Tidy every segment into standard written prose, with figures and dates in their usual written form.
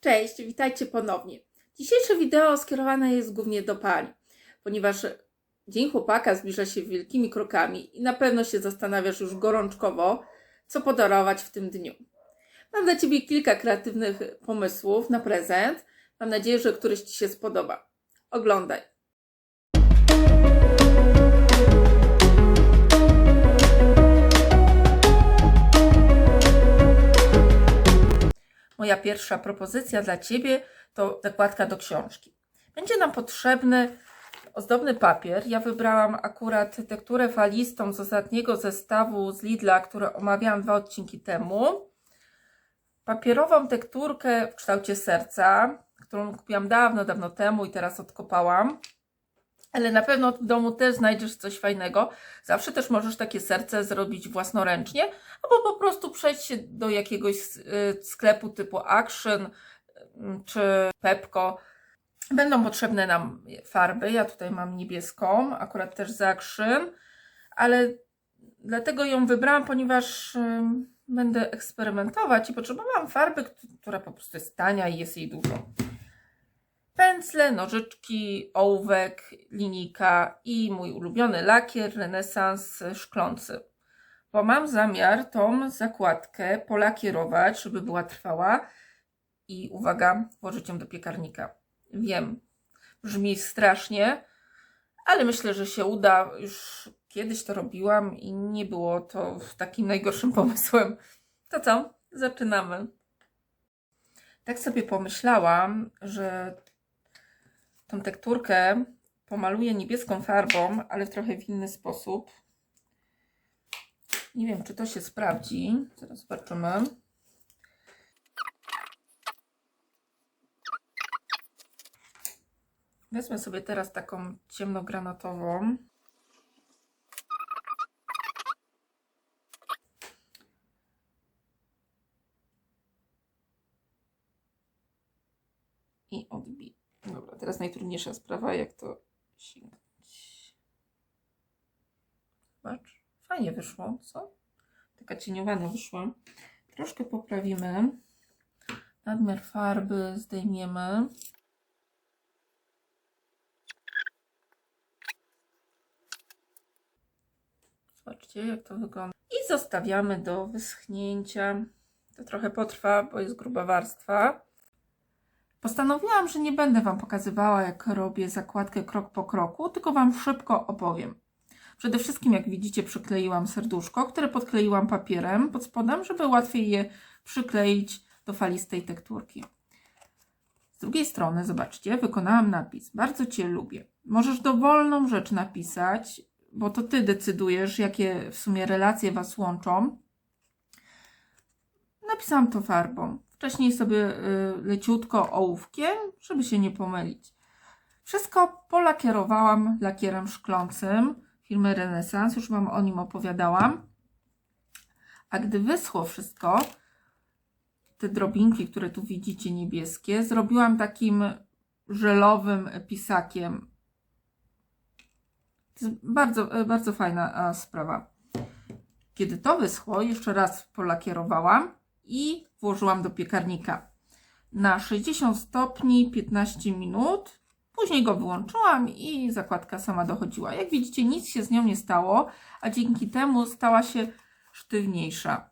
Cześć, witajcie ponownie. Dzisiejsze wideo skierowane jest głównie do pań, ponieważ Dzień Chłopaka zbliża się wielkimi krokami i na pewno się zastanawiasz już gorączkowo, co podarować w tym dniu. Mam dla Ciebie kilka kreatywnych pomysłów na prezent. Mam nadzieję, że któryś Ci się spodoba. Oglądaj. Moja pierwsza propozycja dla Ciebie to zakładka do książki. Będzie nam potrzebny ozdobny papier. Ja wybrałam akurat tekturę falistą z ostatniego zestawu z Lidla, które omawiałam 2 odcinki temu. Papierową tekturkę w kształcie serca, którą kupiłam dawno temu i teraz odkopałam. Ale na pewno w domu też znajdziesz coś fajnego. Zawsze też możesz takie serce zrobić własnoręcznie, albo po prostu przejść się do jakiegoś sklepu typu Action czy Pepco. Będą potrzebne nam farby. Ja tutaj mam niebieską, akurat też z Action, ale dlatego ją wybrałam, ponieważ będę eksperymentować i potrzebowałam farby, która po prostu jest tania i jest jej dużo. Pędzle, nożyczki, ołówek, linijka i mój ulubiony lakier Renesans szklący. Bo mam zamiar tą zakładkę polakierować, żeby była trwała i uwaga, włożyć ją do piekarnika. Wiem, brzmi strasznie, ale myślę, że się uda. Już kiedyś to robiłam i nie było to takim najgorszym pomysłem. To co? Zaczynamy. Tak sobie pomyślałam, że tą tekturkę pomaluję niebieską farbą, ale trochę w inny sposób. Nie wiem, czy to się sprawdzi. Zaraz zobaczymy. Wezmę sobie teraz taką ciemnogranatową. I odbiję. Dobra, teraz najtrudniejsza sprawa, jak to sięgnąć. Zobacz, fajnie wyszło, co? Taka cieniowana wyszła. Troszkę poprawimy. Nadmiar farby zdejmiemy. Zobaczcie, jak to wygląda. I zostawiamy do wyschnięcia. To trochę potrwa, bo jest gruba warstwa. Postanowiłam, że nie będę Wam pokazywała, jak robię zakładkę krok po kroku, tylko Wam szybko opowiem. Przede wszystkim, jak widzicie, przykleiłam serduszko, które podkleiłam papierem pod spodem, żeby łatwiej je przykleić do falistej tekturki. Z drugiej strony, zobaczcie, wykonałam napis. Bardzo Cię lubię. Możesz dowolną rzecz napisać, bo to Ty decydujesz, jakie w sumie relacje Was łączą. Napisałam to farbą. Wcześniej sobie leciutko ołówkiem, żeby się nie pomylić. Wszystko polakierowałam lakierem szklącym firmy Renesans. Już Wam o nim opowiadałam. A gdy wyschło wszystko, te drobinki, które tu widzicie niebieskie, zrobiłam takim żelowym pisakiem. To jest bardzo fajna sprawa. Kiedy to wyschło, jeszcze raz polakierowałam i włożyłam do piekarnika na 60 stopni 15 minut. Później go wyłączyłam i zakładka sama dochodziła. Jak widzicie, nic się z nią nie stało, a dzięki temu stała się sztywniejsza.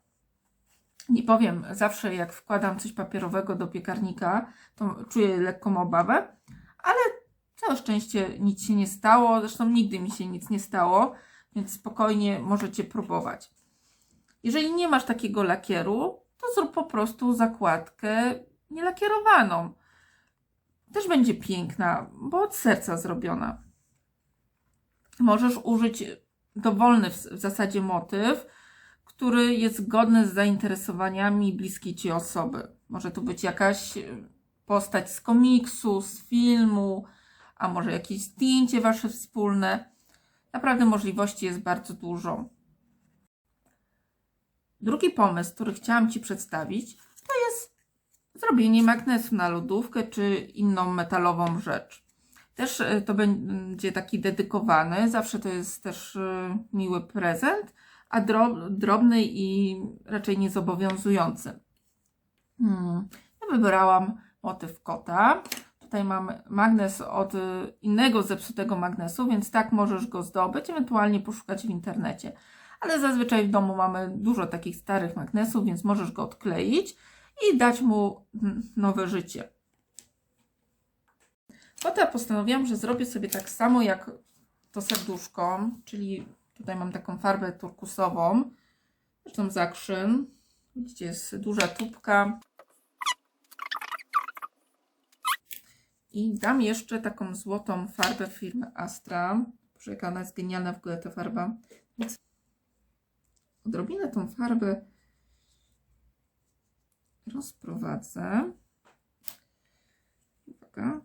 Nie powiem, zawsze jak wkładam coś papierowego do piekarnika, to czuję lekką obawę, ale całe szczęście nic się nie stało. Zresztą nigdy mi się nic nie stało, więc spokojnie możecie próbować. Jeżeli nie masz takiego lakieru, to zrób po prostu zakładkę nielakierowaną. Też będzie piękna, bo od serca zrobiona. Możesz użyć dowolny w zasadzie motyw, który jest zgodny z zainteresowaniami bliskiej Ci osoby. Może tu być jakaś postać z komiksu, z filmu, a może jakieś zdjęcie Wasze wspólne. Naprawdę możliwości jest bardzo dużo. Drugi pomysł, który chciałam Ci przedstawić, to jest zrobienie magnesu na lodówkę czy inną metalową rzecz. Też to będzie taki dedykowany, zawsze to jest też miły prezent, a drobny i raczej niezobowiązujący. Ja wybrałam motyw kota. Tutaj mam magnes od innego zepsutego magnesu, więc tak możesz go zdobyć, ewentualnie poszukać w internecie. Ale zazwyczaj w domu mamy dużo takich starych magnesów, więc możesz go odkleić i dać mu nowe życie. Kota postanowiłam, że zrobię sobie tak samo jak to serduszko, czyli tutaj mam taką farbę turkusową, zresztą zakrzyn. Widzicie, jest duża tubka. I dam jeszcze taką złotą farbę firmy Astra. Proszę, jaka ona jest genialna w ogóle ta farba. Więc odrobinę tą farbę rozprowadzę. Uwaga.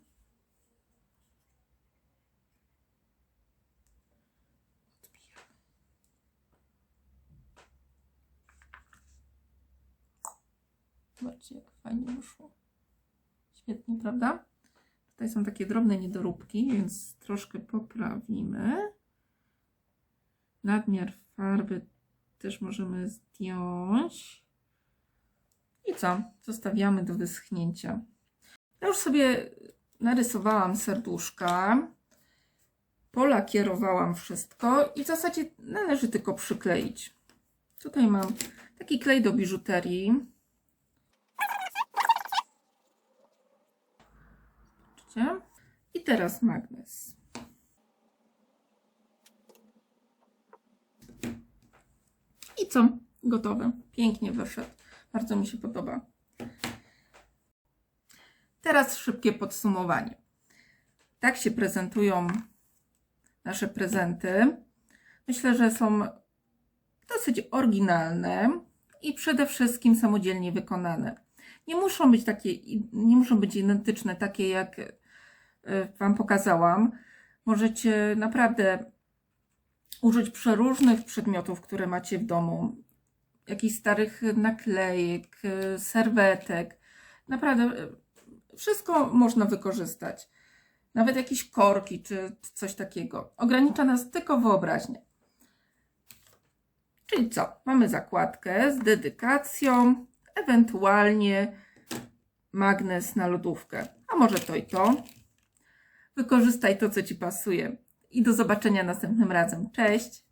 Zobaczcie, jak fajnie wyszło. Świetnie, prawda? Tutaj są takie drobne niedoróbki, więc troszkę poprawimy. Nadmiar farby też możemy zdjąć. I co? Zostawiamy do wyschnięcia. Ja już sobie narysowałam serduszka. Polakierowałam wszystko i w zasadzie należy tylko przykleić. Tutaj mam taki klej do biżuterii. I teraz magnes. I co? Gotowe. Pięknie wyszedł. Bardzo mi się podoba. Teraz szybkie podsumowanie. Tak się prezentują nasze prezenty. Myślę, że są dosyć oryginalne i przede wszystkim samodzielnie wykonane. Nie muszą być identyczne, takie jak Wam pokazałam. Możecie naprawdę użyć przeróżnych przedmiotów, które macie w domu. Jakichś starych naklejek, serwetek. Naprawdę wszystko można wykorzystać. Nawet jakieś korki czy coś takiego. Ogranicza nas tylko wyobraźnia. Czyli co? Mamy zakładkę z dedykacją, ewentualnie magnes na lodówkę. A może to i to. Wykorzystaj to, co Ci pasuje. I do zobaczenia następnym razem. Cześć!